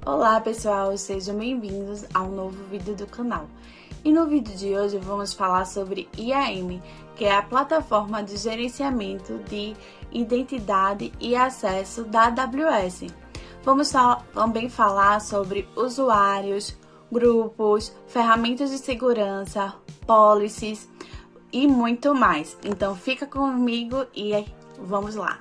Olá pessoal, sejam bem-vindos a um novo vídeo do canal. E no vídeo de hoje vamos falar sobre IAM, que é a plataforma de gerenciamento de identidade e acesso da AWS. Vamos também falar sobre usuários, grupos, ferramentas de segurança, policies e muito mais. Então fica comigo e vamos lá!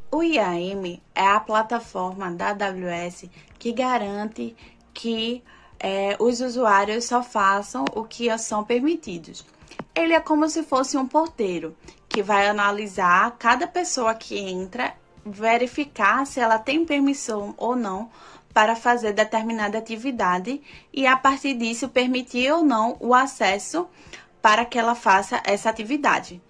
O IAM é a plataforma da AWS que garante que os usuários só façam o que são permitidos. Ele é como se fosse um porteiro que vai analisar cada pessoa que entra, verificar se ela tem permissão ou não para fazer determinada atividade e, a partir disso, permitir ou não o acesso para que ela faça essa atividade.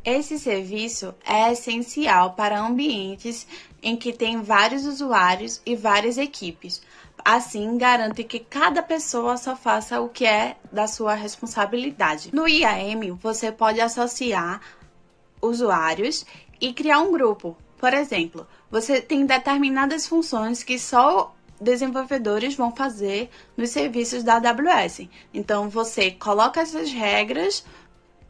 Esse serviço é essencial para ambientes em que tem vários usuários e várias equipes. Assim, garante que cada pessoa só faça o que é da sua responsabilidade. No IAM, você pode associar usuários e criar um grupo. Por exemplo, você tem determinadas funções que só desenvolvedores vão fazer nos serviços da AWS. Então, você coloca essas regras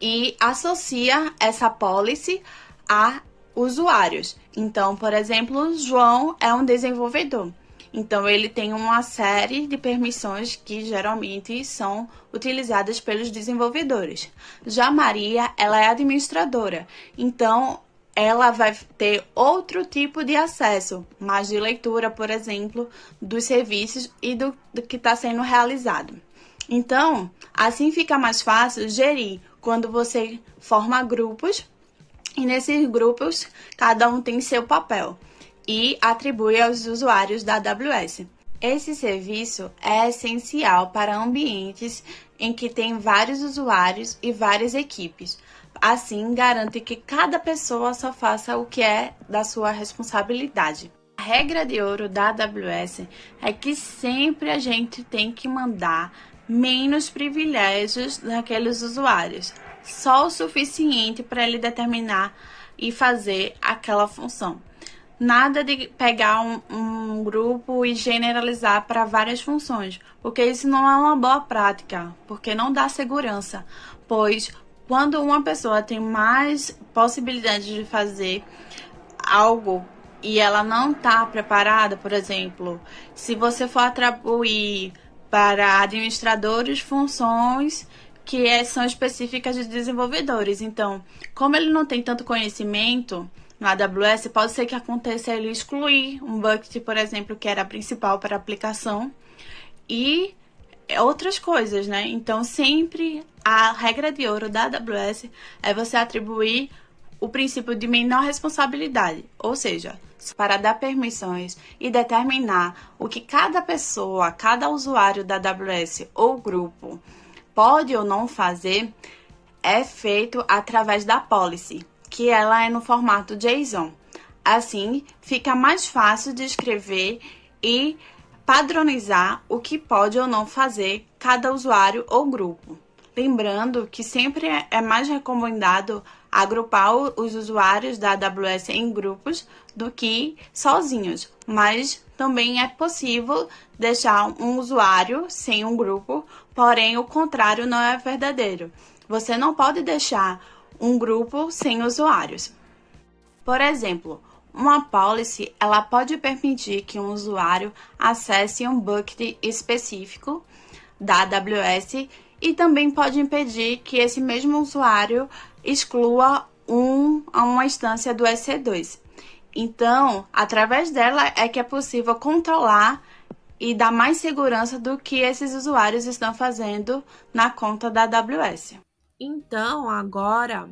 e associa essa policy a usuários. Então, por exemplo, João é um desenvolvedor. Então, ele tem uma série de permissões que geralmente são utilizadas pelos desenvolvedores. Já Maria, ela é administradora. Então, ela vai ter outro tipo de acesso, mais de leitura, por exemplo, dos serviços e do que está sendo realizado. Então, assim fica mais fácil gerir quando você forma grupos e nesses grupos cada um tem seu papel e atribui aos usuários da AWS. Esse serviço é essencial para ambientes em que tem vários usuários e várias equipes. Assim, garante que cada pessoa só faça o que é da sua responsabilidade. A regra de ouro da AWS é que sempre a gente tem que mandar menos privilégios naqueles usuários, só o suficiente para ele determinar e fazer aquela função. Nada de pegar um grupo e generalizar para várias funções, porque isso não é uma boa prática, porque não dá segurança, pois quando uma pessoa tem mais possibilidades de fazer algo e ela não está preparada, por exemplo, se você for atribuir para administradores funções que são específicas de desenvolvedores. Então, como ele não tem tanto conhecimento no AWS, pode ser que aconteça ele excluir um bucket, por exemplo, que era principal para a aplicação e outras coisas, né? Então, sempre a regra de ouro da AWS é você atribuir o princípio de menor responsabilidade, ou seja, para dar permissões e determinar o que cada pessoa, cada usuário da AWS ou grupo pode ou não fazer, é feito através da policy, que ela é no formato JSON. Assim, fica mais fácil de escrever e padronizar o que pode ou não fazer cada usuário ou grupo. Lembrando que sempre é mais recomendado agrupar os usuários da AWS em grupos do que sozinhos, mas também é possível deixar um usuário sem um grupo, porém o contrário não é verdadeiro. Você não pode deixar um grupo sem usuários. Por exemplo, uma policy ela pode permitir que um usuário acesse um bucket específico da AWS e também pode impedir que esse mesmo usuário exclua uma instância do EC2. Então, através dela é que é possível controlar e dar mais segurança do que esses usuários estão fazendo na conta da AWS. Então, agora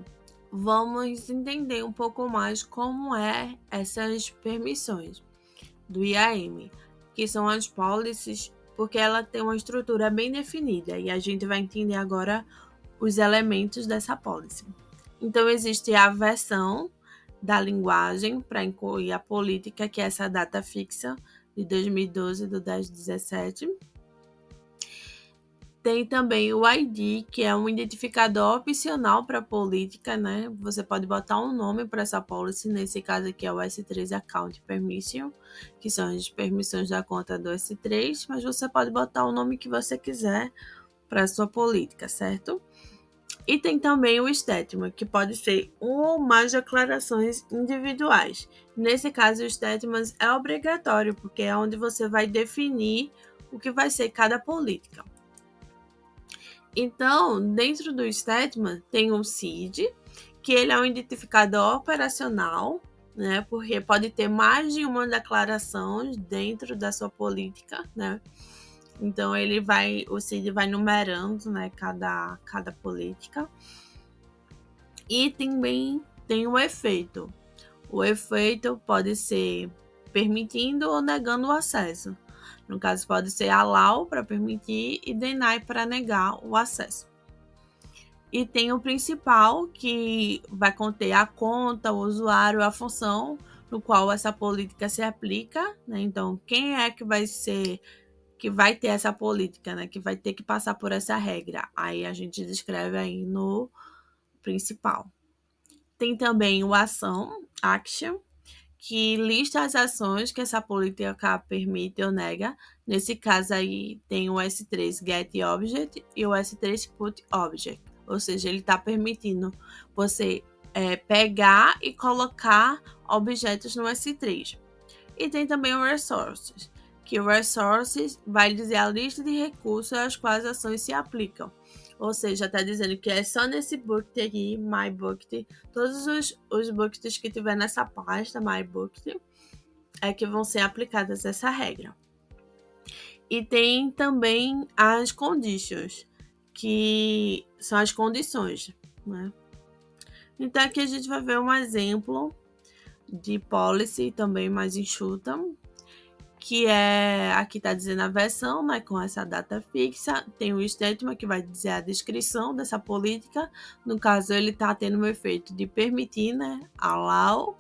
vamos entender um pouco mais como é essas permissões do IAM, que são as policies, porque ela tem uma estrutura bem definida e a gente vai entender agora os elementos dessa policy. Então, existe a versão, da linguagem para incluir a política, que é essa data fixa de 2012 do 10/17. Tem também o ID, que é um identificador opcional para a política, né? Você pode botar um nome para essa policy, nesse caso aqui é o S3 Account Permission, que são as permissões da conta do S3, mas você pode botar o nome que você quiser para a sua política, certo? E tem também o statement, que pode ser uma ou mais declarações individuais. Nesse caso, o statement é obrigatório, porque é onde você vai definir o que vai ser cada política. Então, dentro do statement tem um CID, que ele é um identificador operacional, né? Porque pode ter mais de uma declaração dentro da sua política, né? Então o CID vai numerando, né, cada política. E também tem o efeito. O efeito pode ser permitindo ou negando o acesso. No caso, pode ser allow para permitir e deny para negar o acesso. E tem o principal, que vai conter a conta, o usuário, a função no qual essa política se aplica, né? Então, quem é que vai ter essa política, né? Que vai ter que passar por essa regra. Aí a gente descreve aí no principal. Tem também o ação, action, que lista as ações que essa política permite ou nega. Nesse caso aí tem o S3 Get Object e o S3 Put Object. Ou seja, ele está permitindo você pegar e colocar objetos no S3. E tem também o Resources, que o Resources vai dizer a lista de recursos aos quais as ações se aplicam. Ou seja, está dizendo que é só nesse bucket aqui, My Bucket, todos os buckets que tiver nessa pasta, My Bucket, é que vão ser aplicadas essa regra. E tem também as conditions, que são as condições, né? Então aqui a gente vai ver um exemplo de policy também mais enxuta, que é, aqui está dizendo a versão, né, com essa data fixa, tem o statement que vai dizer a descrição dessa política, no caso ele está tendo o efeito de permitir, né, allow,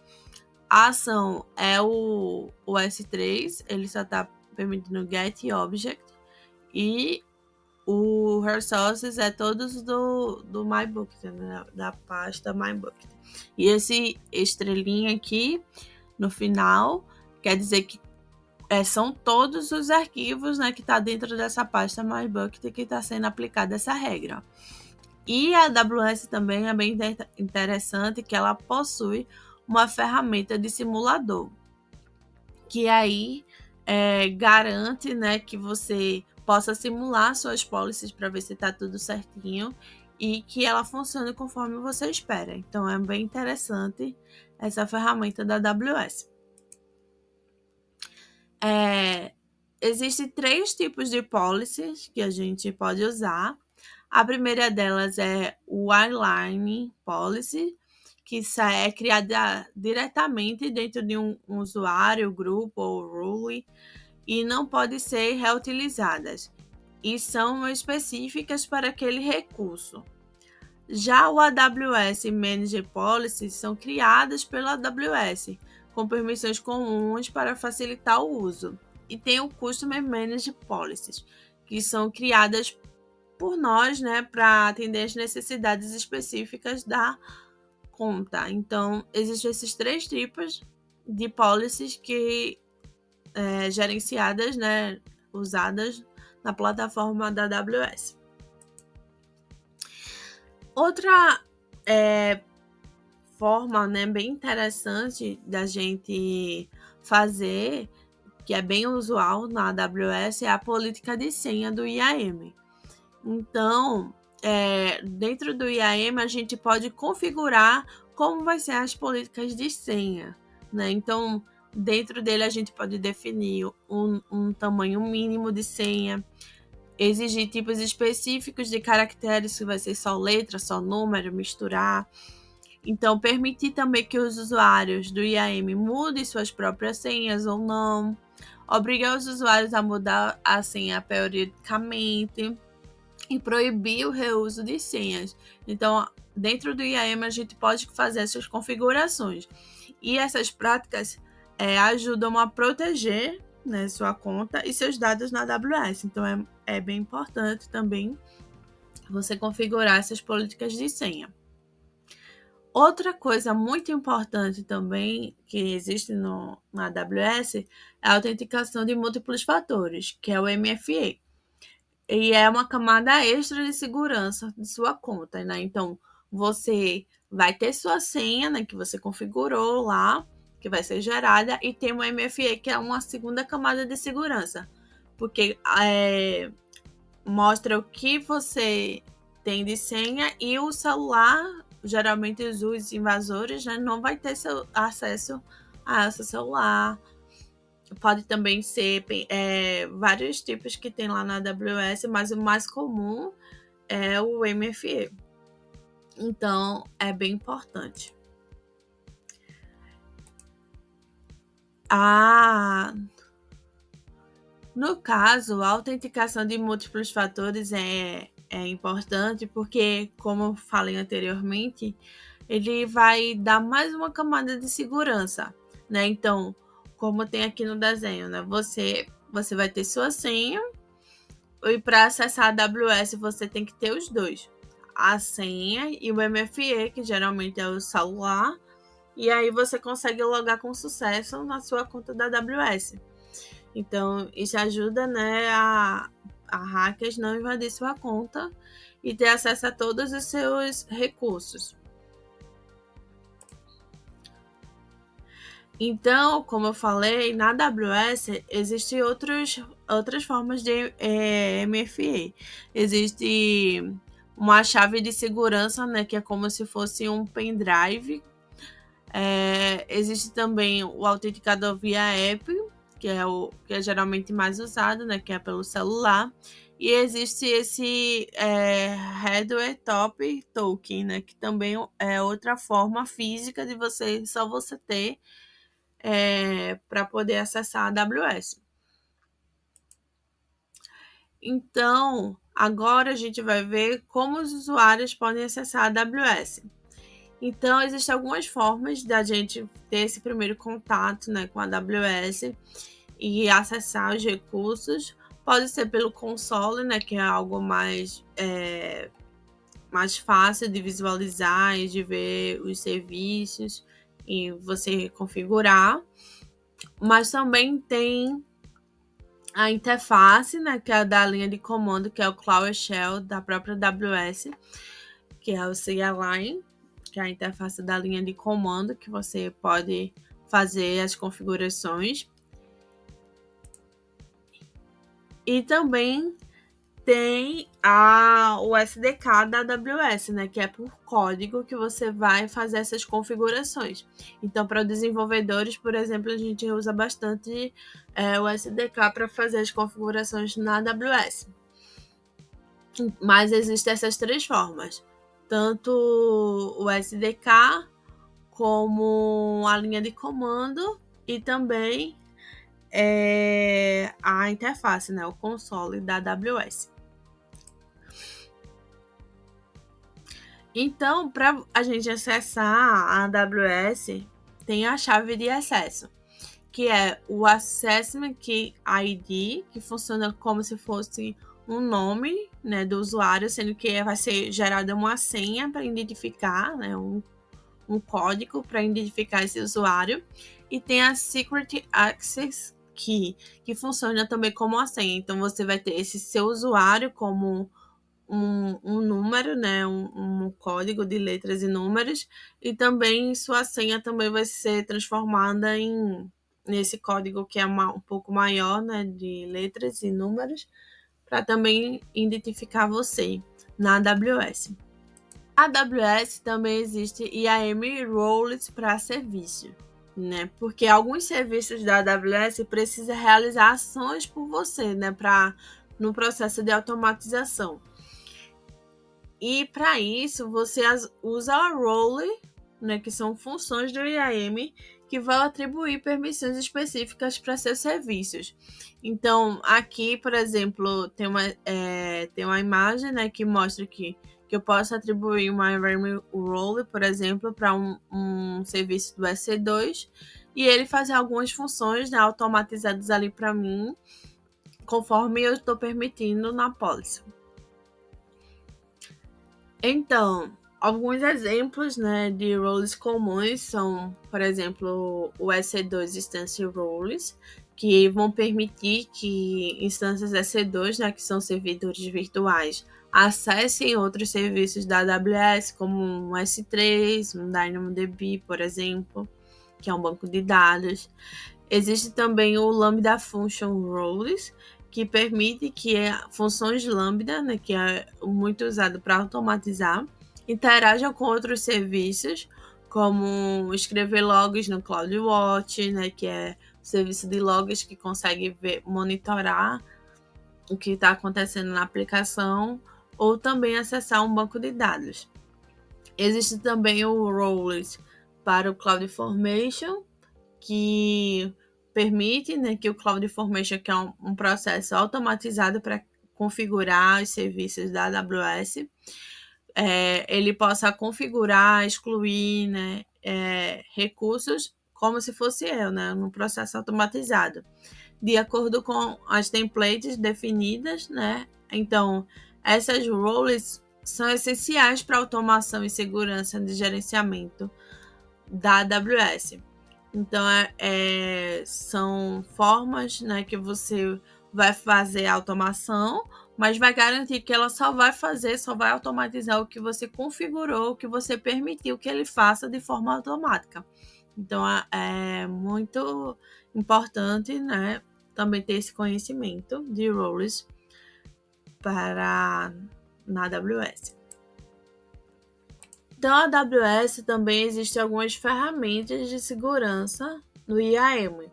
a ação é o S3, ele só está permitindo get object, e o resources é todos do MyBucket, né, da pasta MyBucket. E esse estrelinha aqui, no final, quer dizer que são todos os arquivos, né, que está dentro dessa pasta MyBucket que está sendo aplicada essa regra. E a AWS também é bem interessante que ela possui uma ferramenta de simulador, que aí garante, né, que você possa simular suas policies para ver se está tudo certinho e que ela funcione conforme você espera. Então é bem interessante essa ferramenta da AWS. Existem 3 tipos de policies que a gente pode usar. A primeira delas é o Inline Policy, que é criada diretamente dentro de um usuário, grupo ou rule e não pode ser reutilizadas e são específicas para aquele recurso. Já o AWS Managed Policies são criadas pela AWS com permissões comuns para facilitar o uso. E tem o Customer Managed Policies, que são criadas por nós, né, para atender as necessidades específicas da conta. Então, existem esses 3 tipos de policies que gerenciadas, né, usadas na plataforma da AWS. Outra forma, né, bem interessante da gente fazer, que é bem usual na AWS, é a política de senha do IAM. Então, dentro do IAM, a gente pode configurar como vai ser as políticas de senha, né? Então, dentro dele, a gente pode definir um tamanho mínimo de senha, exigir tipos específicos de caracteres, que vai ser só letra, só número, misturar. Então, permitir também que os usuários do IAM mudem suas próprias senhas ou não. Obrigar os usuários a mudar a senha periodicamente. E proibir o reuso de senhas. Então, dentro do IAM, a gente pode fazer essas configurações. E essas práticas ajudam a proteger, né, sua conta e seus dados na AWS. Então, é bem importante também você configurar essas políticas de senha. Outra coisa muito importante também que existe na AWS é a autenticação de múltiplos fatores, que é o MFA. E é uma camada extra de segurança de sua conta, né? Então, você vai ter sua senha, né, que você configurou lá, que vai ser gerada, e tem o MFA, que é uma segunda camada de segurança, porque mostra o que você tem de senha e o celular, geralmente os invasores, né, não vai ter acesso a esse celular. Pode também ser vários tipos que tem lá na AWS, mas o mais comum é o MFA. Então, é bem importante. No caso, a autenticação de múltiplos fatores é importante porque, como eu falei anteriormente, ele vai dar mais uma camada de segurança, né? Então, como tem aqui no desenho, né? Você vai ter sua senha e para acessar a AWS você tem que ter os dois, a senha e o MFA, que geralmente é o celular, e aí você consegue logar com sucesso na sua conta da AWS. Então, isso ajuda, né, a hackers não invadir sua conta e ter acesso a todos os seus recursos. Então, como eu falei, na AWS existem outras formas de MFA. Existe uma chave de segurança, né, que é como se fosse um pendrive. Existe também o autenticador via app, que é geralmente mais usado, né, que é pelo celular. E existe esse Hardware Top Token, né, que também é outra forma física de você ter para poder acessar a AWS. Então, agora a gente vai ver como os usuários podem acessar a AWS. Então, existem algumas formas da gente ter esse primeiro contato, né, com a AWS e acessar os recursos. Pode ser pelo console, né, que é algo mais fácil de visualizar e de ver os serviços e você configurar. Mas também tem a interface, né, que é da linha de comando, que é o Cloud Shell da própria AWS, que é o CLI, que é a interface da linha de comando, que você pode fazer as configurações. E também tem o SDK da AWS, né, que é por código que você vai fazer essas configurações. Então, para desenvolvedores, por exemplo, a gente usa bastante o SDK para fazer as configurações na AWS. Mas existem essas três formas, tanto o SDK como a linha de comando e também a interface, né, o console da AWS. Então, para a gente acessar a AWS, tem a chave de acesso, que é o Assessment Key ID, que funciona como se fosse um nome, né, do usuário, sendo que vai ser gerada uma senha para identificar, né, um código para identificar esse usuário. E tem a Secret Access Key, que funciona também como a senha. Então, você vai ter esse seu usuário como um número, né, um código de letras e números, e também sua senha também vai ser transformada nesse código que é um pouco maior, né, de letras e números, para também identificar você na AWS. A AWS também existe IAM Roles para serviço, né? Porque alguns serviços da AWS precisam realizar ações por você, né, no processo de automatização. E para isso, você usa a role, né, que são funções do IAM, que vão atribuir permissões específicas para seus serviços. Então, aqui, por exemplo, tem uma imagem, né, que mostra que que eu posso atribuir uma environment role, por exemplo, para um serviço do EC2 e ele fazer algumas funções, né, automatizadas ali para mim, conforme eu estou permitindo na policy. Então, alguns exemplos, né, de roles comuns são, por exemplo, o EC2 Instance Roles, que vão permitir que instâncias EC2, né, que são servidores virtuais, acessem outros serviços da AWS, como um S3, um DynamoDB, por exemplo, que é um banco de dados. Existe também o Lambda Function Roles, que permite que funções Lambda, né, que é muito usado para automatizar, interajam com outros serviços, como escrever logs no CloudWatch, né, que é o serviço de logs que consegue monitorar o que está acontecendo na aplicação, ou também acessar um banco de dados. Existe também o Roles para o CloudFormation, que permite, né, que o CloudFormation, que é um processo automatizado para configurar os serviços da AWS, ele possa configurar, excluir, né, recursos como se fosse eu, né, num processo automatizado, de acordo com as templates definidas, né? Então, essas roles são essenciais para automação e segurança de gerenciamento da AWS. Então, são formas, né, que você vai fazer a automação, mas vai garantir que ela só vai automatizar o que você configurou, o que você permitiu que ele faça de forma automática. Então, é muito importante, né, também ter esse conhecimento de roles na AWS. Então, a AWS também existe algumas ferramentas de segurança no IAM,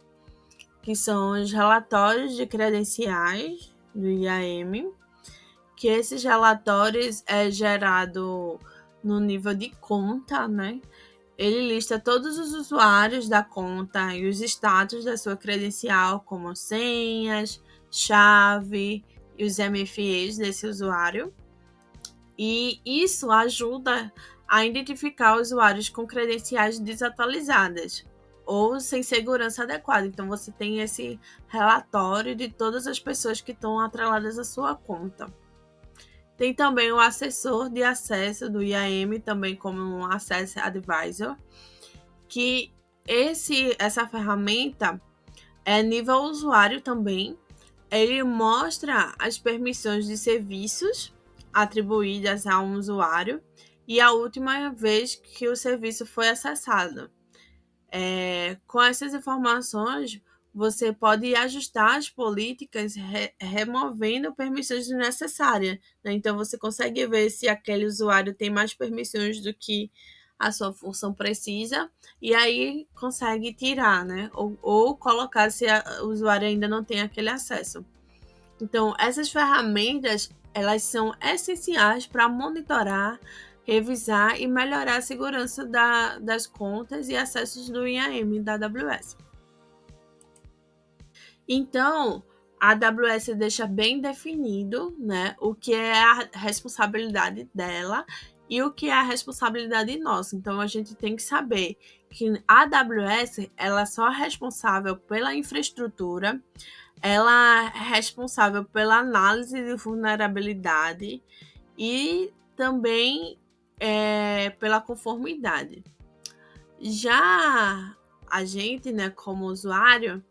que são os relatórios de credenciais do IAM, que esses relatórios é gerado no nível de conta, né? Ele lista todos os usuários da conta e os status da sua credencial, como senhas, chave e os MFAs desse usuário. E isso ajuda a identificar usuários com credenciais desatualizadas ou sem segurança adequada. Então, você tem esse relatório de todas as pessoas que estão atreladas à sua conta. Tem também o assessor de acesso do IAM, também como um Access Advisor, que essa ferramenta é nível usuário também. Ele mostra as permissões de serviços atribuídas a um usuário e a última vez que o serviço foi acessado. Com essas informações, você pode ajustar as políticas removendo permissões desnecessárias, né? Então, você consegue ver se aquele usuário tem mais permissões do que a sua função precisa e aí consegue tirar, né? Ou colocar se o usuário ainda não tem aquele acesso. Então, essas ferramentas, elas são essenciais para monitorar, revisar e melhorar a segurança das contas e acessos do IAM da AWS. Então, a AWS deixa bem definido, né, o que é a responsabilidade dela e o que é a responsabilidade nossa. Então, a gente tem que saber que a AWS ela só é responsável pela infraestrutura, ela é responsável pela análise de vulnerabilidade e também pela conformidade. Já a gente, né, como usuário,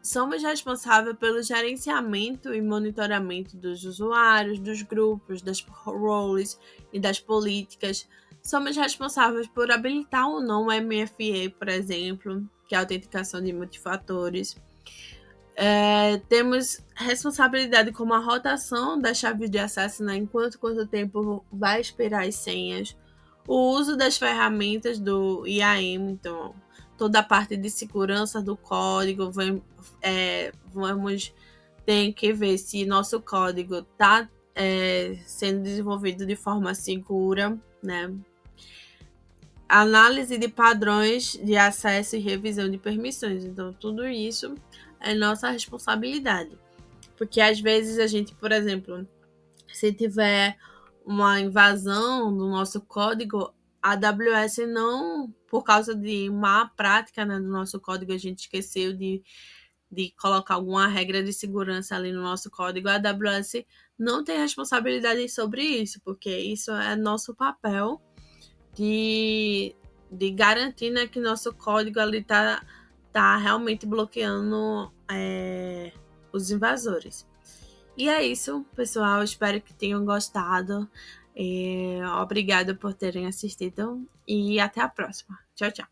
somos responsáveis pelo gerenciamento e monitoramento dos usuários, dos grupos, das roles e das políticas. Somos responsáveis por habilitar ou não o MFA, por exemplo, que é a autenticação de multifatores. Temos responsabilidade como a rotação das chaves de acesso, né? Quanto tempo vai expirar as senhas, o uso das ferramentas do IAM, então toda a parte de segurança do código, vamos ter que ver se nosso código está sendo desenvolvido de forma segura, né? Análise de padrões de acesso e revisão de permissões. Então, tudo isso é nossa responsabilidade. Porque às vezes a gente, por exemplo, se tiver uma invasão do nosso código, a AWS não, por causa de má prática, né, do nosso código, a gente esqueceu de colocar alguma regra de segurança ali no nosso código, a AWS não tem responsabilidade sobre isso, porque isso é nosso papel de garantir, né, que nosso código ali tá realmente bloqueando os invasores. E é isso, pessoal. Espero que tenham gostado. Obrigada por terem assistido e até a próxima. Tchau, tchau.